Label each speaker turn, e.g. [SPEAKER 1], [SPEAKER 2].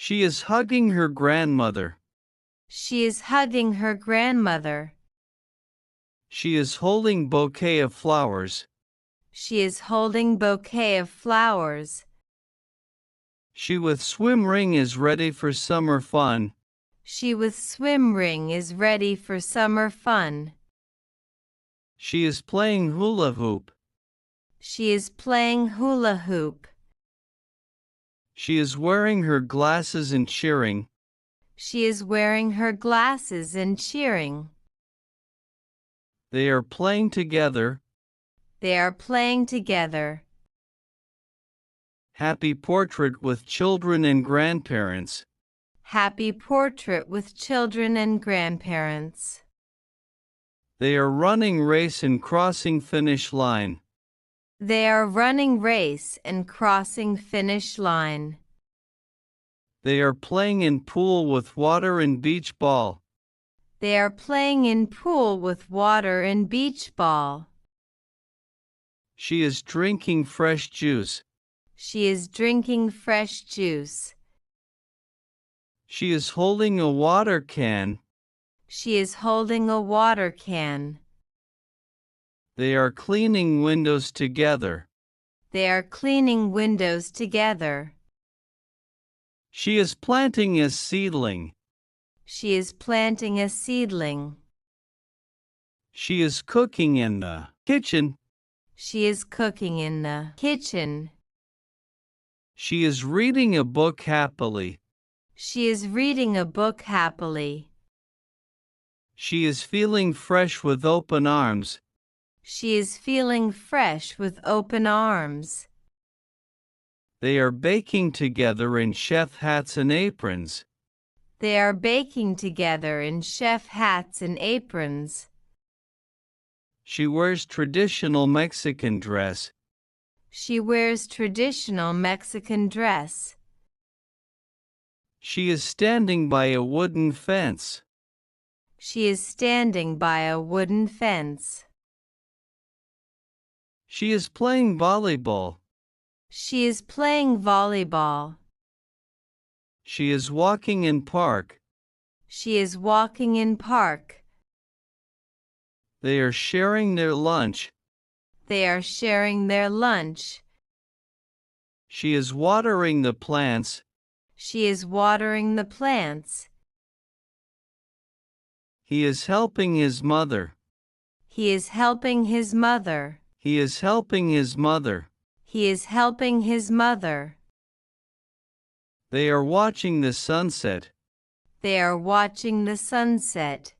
[SPEAKER 1] She is hugging her grandmother.
[SPEAKER 2] She is hugging her grandmother.
[SPEAKER 1] She is holding bouquet of flowers.
[SPEAKER 2] She is holding bouquet of flowers.
[SPEAKER 1] She with swim ring is ready for summer fun.
[SPEAKER 2] She with swim ring is ready for summer fun.
[SPEAKER 1] She is playing hula hoop.
[SPEAKER 2] She is playing hula hoop.
[SPEAKER 1] She is wearing her glasses and cheering.
[SPEAKER 2] She is wearing her glasses and cheering.
[SPEAKER 1] They are playing together.
[SPEAKER 2] They are playing together.
[SPEAKER 1] Happy portrait with children and grandparents.
[SPEAKER 2] Happy portrait with children and grandparents.
[SPEAKER 1] They are running race and crossing finish line.
[SPEAKER 2] They are running race and crossing finish line.
[SPEAKER 1] They are playing in pool with water and beach ball.
[SPEAKER 2] They are playing in pool with water and beach ball.
[SPEAKER 1] She is drinking fresh juice.
[SPEAKER 2] She is drinking fresh juice.
[SPEAKER 1] She is holding a water can.
[SPEAKER 2] She is holding a water can.
[SPEAKER 1] They are cleaning windows together.
[SPEAKER 2] They are cleaning windows together.
[SPEAKER 1] She is planting a seedling.
[SPEAKER 2] She is planting a seedling.
[SPEAKER 1] She is cooking in the kitchen.
[SPEAKER 2] She is cooking in the kitchen.
[SPEAKER 1] She is reading a book happily.
[SPEAKER 2] She is reading a book happily.
[SPEAKER 1] She is feeling fresh with open arms.
[SPEAKER 2] She is feeling fresh with open arms.
[SPEAKER 1] They are baking together in chef hats and aprons.
[SPEAKER 2] They are baking together in chef hats and aprons.
[SPEAKER 1] She wears traditional Mexican dress.
[SPEAKER 2] She wears traditional Mexican dress.
[SPEAKER 1] She is standing by a wooden fence.
[SPEAKER 2] She is standing by a wooden fence.
[SPEAKER 1] She is playing volleyball.
[SPEAKER 2] She is playing volleyball.
[SPEAKER 1] She is walking in park.
[SPEAKER 2] She is walking in park.
[SPEAKER 1] They are sharing their lunch.
[SPEAKER 2] They are sharing their lunch.
[SPEAKER 1] She is watering the plants.
[SPEAKER 2] She is watering the plants.
[SPEAKER 1] He is helping his mother.
[SPEAKER 2] He is helping his mother.
[SPEAKER 1] He is helping his mother.
[SPEAKER 2] He is helping his mother.
[SPEAKER 1] They are watching the sunset.
[SPEAKER 2] They are watching the sunset.